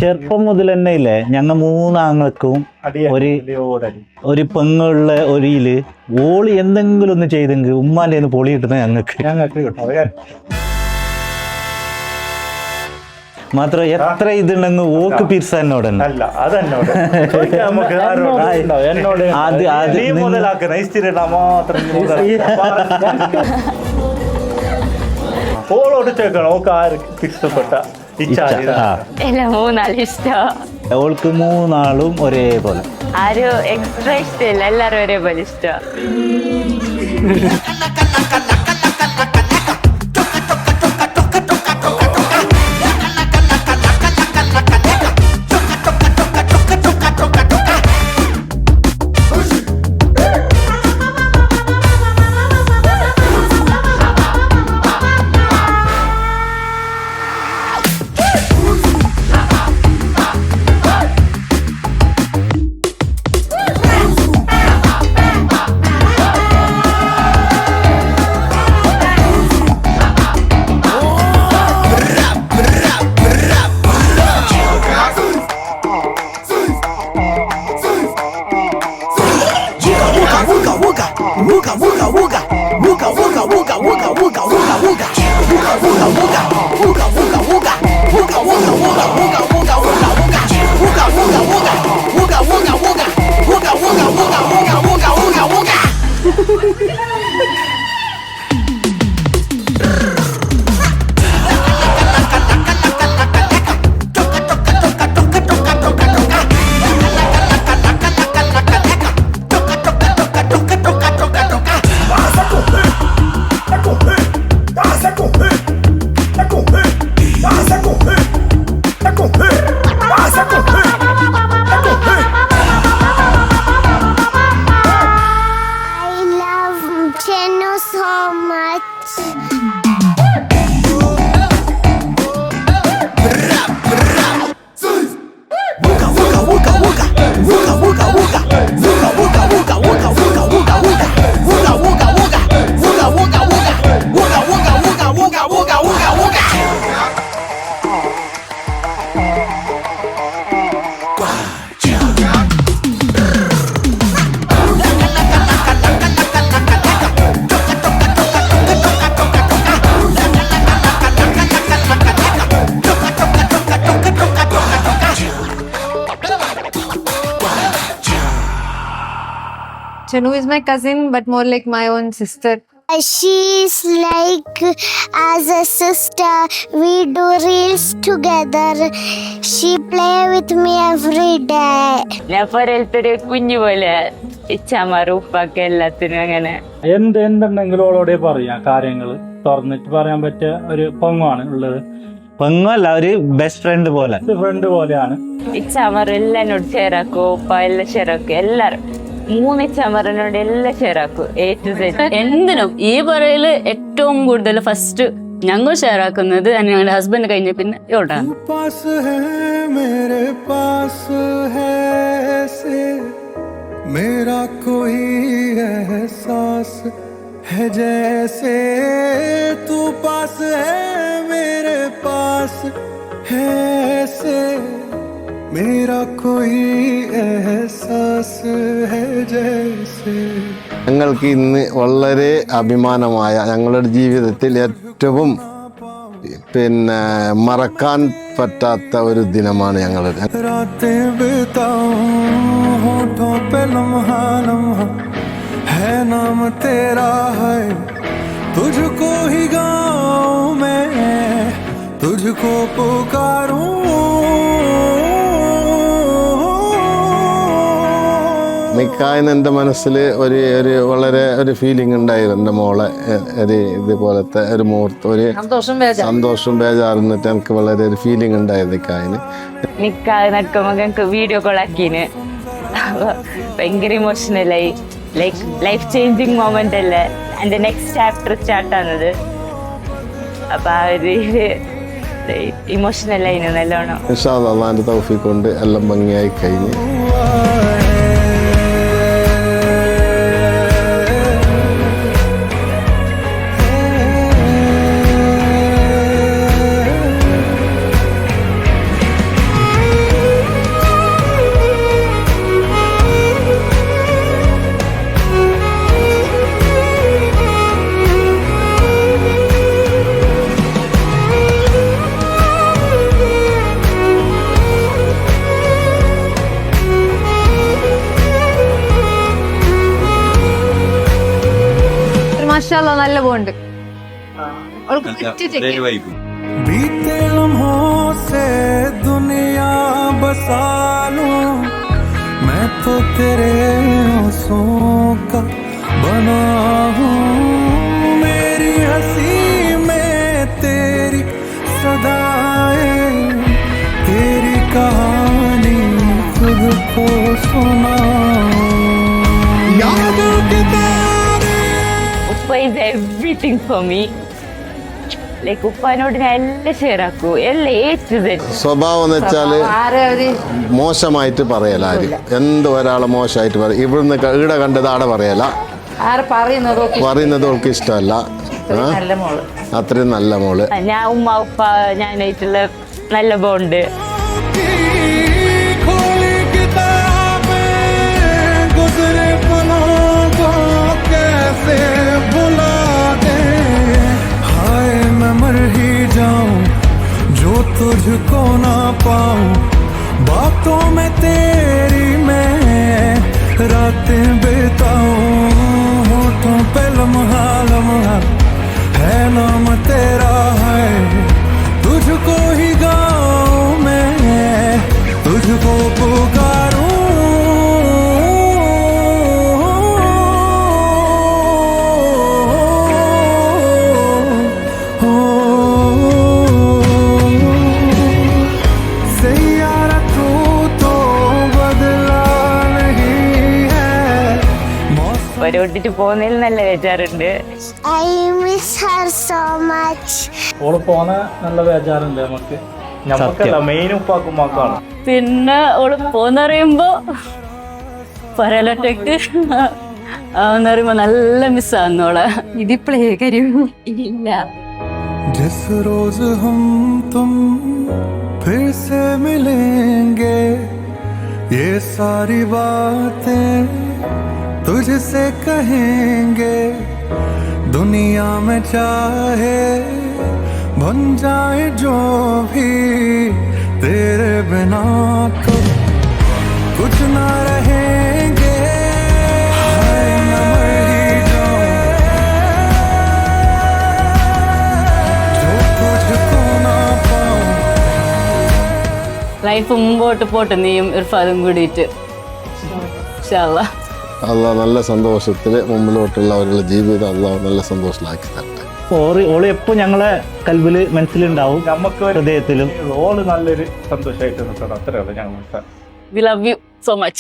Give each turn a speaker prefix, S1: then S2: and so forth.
S1: ചെറുപ്പം മുതൽ തന്നെ ഇല്ലേ ഞങ്ങ മൂന്നാങ്ങൾക്കും ഒരു പെങ്ങളുള്ള ഒരിയില് ഓളി എന്തെങ്കിലും ഒന്ന് ചെയ്തെങ്കിൽ ഉമ്മാന്റെ ഒന്ന് പൊളി കിട്ടുന്ന ഞങ്ങൾക്ക് മാത്രം എത്ര ഇതുണ്ടെങ്കിൽ ഓക്ക് പിരിസാനോട്
S2: ഓളോട് ചോദിക്കണം ഓക്ക് ആർക്ക് ഇഷ്ടപ്പെട്ട
S1: ഓൾക്ക് മൂന്നാളും ഒരേപോലെ
S3: ആരും എക്സ്ട്രാ ഇഷ്ടമില്ല, എല്ലാരും ഒരേപോലെ ഇഷ്ടം.
S4: Chanu is my cousin, but more like my own sister.
S5: She's like as a sister. We do reels together. She play with me every day.
S3: ഞാൻ പോലത്തൊരു കുഞ്ഞു പോലെ ഇച്ചാമാർ ഉപ്പൊക്കെ എല്ലാത്തിനും അങ്ങനെ
S2: എന്തുണ്ടെങ്കിലും ഓളോടെ പറയാം. കാര്യങ്ങൾ തുറന്നിട്ട് പറയാൻ പറ്റിയ ഒരു പൊങ്ങാണ് ഉള്ളത്.
S1: പെങ്ങല്ല ഒരു ബെസ്റ്റ് ഫ്രണ്ട് പോലെയാണ്.
S3: ഇച്ചാമാർ എല്ലാം എന്നോട് ഷെയറാക്കും, ഉപ്പ എല്ലാം ഷെയറാക്കും. എല്ലാരും 3 ഇച്ചാമാരനോട് എല്ലാം ഷെയറാക്കും, A to Z.
S6: എന്തിനും ഈ പറയല് ഏറ്റവും കൂടുതൽ ഫസ്റ്റ് ഞങ്ങൾ ഷെയർ ആക്കുന്നത് ഞങ്ങളുടെ ഹസ്ബൻഡ് കഴിഞ്ഞ പിന്നെ ഇവളാണ്.
S7: मेरा कोई एहसास है जैसे तू पास है मेरे पास है ऐसे मेरा कोई एहसास है जैसे.
S8: ഞങ്ങൾക്ക് ഇന്ന് വളരെ അഭിമാനമായ ഞങ്ങളുടെ ജീവിതത്തിൽ ഏറ്റവും മറക്കാൻ പറ്റാത്ത ഒരു ദിനമാണ് ഞങ്ങളുടെ.
S7: है नाम तेरा है तुझको ही गाऊं मैं तुझको पुकारूं.
S8: നിക്കായിന്ന് എൻ്റെ മനസ്സിൽ ഒരു വളരെ ഒരു ഫീലിംഗ് ഉണ്ടായിരുന്നു. എൻ്റെ മോളെ ഇതുപോലത്തെ ഒരു മുഹൂർത്തം, ഒരു സന്തോഷം ബേജാറിന്നിട്ട് എനിക്ക് വളരെ ഒരു ഫീലിംഗ് ഉണ്ടായിരുന്നു നിക്കായിന്.
S3: നിക്കാഹ് നടക്കുമ്പോ ഞങ്ങൾക്ക് വീഡിയോ കോൾ ആക്കീന്. ഭയങ്കര ഇമോഷണലായി. ലൈക്ക് ലൈഫ് ചേഞ്ചിങ് മൊമെന്റ് അല്ലേ, എൻ്റെ നെക്സ്റ്റ് ചാപ്റ്റർ സ്റ്റാർട്ട് ആവുന്നത്. അപ്പൊ ആ ഒരു ഇമോഷണലായിരുന്നു നല്ലോണം.
S8: ഇൻഷാ അല്ലാഹ് അള്ളാഹിന്റെ തൗഫീഖ് കൊണ്ട് എല്ലാം ഭംഗിയായി കഴിഞ്ഞു.
S4: മാഷാഅല്ലാ നല്ല ബോണ്ട് അവൾക്ക് പറ്റിയ
S7: बीते लम्हों से दुनिया बसा लूं मैं तो तेरे आंसुओं का बना हूँ मेरी हंसी में तेरी सदाएं तेरी कहानी खुद को सुना यादों के तारे
S3: ഉപ്പ is everything for me. Like ഉപ്പാനോട് ഞാൻ എല്ലാം ഷെയർ ആക്കൂ, എല്ലാം A to Z.
S8: സ്വഭാവം എന്ന് വെച്ചാല് മോശമായിട്ട് പറയല ആര്, എന്ത് ഒരാളെ മോശമായിട്ട് പറയും. ഇവിടുന്ന് ഈടെ കണ്ടത് ആടെ പറയല, പറയുന്നത് അവൾക്ക് ഇഷ്ടമല്ല. അത്രയും നല്ല മോള്.
S3: ഞാൻ ഉമ്മ ഉപ്പ ഞാനായിട്ടുള്ള നല്ല ബോണ്ട്.
S7: खोली किताबें गुजरे पलों को कैसे भुला दे हाय मैं मर ही जाऊं जो तुझको ना पाऊं बातों में तेरी मैं रातें बिताऊं होठों पे लम्हा लम्हा है नाम तेरा है तुझको ही गाऊं मैं तुझको पुकारूं सैयारा तू तो बदला नहीं है
S3: ഒരു വിട്ടിട്ട് പോകുന്നതിൽ നല്ല ബേജാറുണ്ട്.
S5: I miss her so much.
S2: ഓള് പോന്ന നല്ല ബേജാറുണ്ട് നമുക്ക്. ഞമ്മക്കല്ല, മെയിൻ ഉപ്പാക്കുമ്മാക്കാണ്.
S6: പിന്നെ ഓള് പോന്നറിയുമ്പോ പറയലൊറ്റക്ക് ആവുന്നറിയുമ്പോ നല്ല മിസ്സാന്നോളെ.
S4: ഇതിപ്പോഴേ കാര്യം
S6: ഇല്ല.
S7: जिस रोज हम तुम फिर से मिलेंगे ये सारी बातें तुझसे कहेंगे दुनिया में चाहे बन जाए जो भी तेरे बिना तो कुछ ना रहेंगे हाय मैं मर ही जाऊं जो तुझको ना पाऊं
S6: ലൈഫ് മുമ്പോട്ട് പോട്ടെ, നീയും ഇർഫാദും കൂടിയിട്ട്. ഇൻഷാ അല്ലാഹ്.
S8: അള്ളാഹ് നല്ല സന്തോഷത്തില് മുമ്പിലോട്ടുള്ള അവരുടെ ജീവിതം അള്ളാഹ് നല്ല സന്തോഷത്തിലാക്കി തരട്ടെ.
S1: ഓള് എപ്പോ ഞങ്ങളെ കൽബില് മനസ്സിലുണ്ടാവും,
S2: നമുക്ക്
S1: ഹൃദയത്തിലും.
S2: ഓള് നല്ലൊരു സന്തോഷമായിട്ട് നിൽക്കണം, അത്രേ ഉള്ളൂ ഞങ്ങൾ.
S6: We love you so much.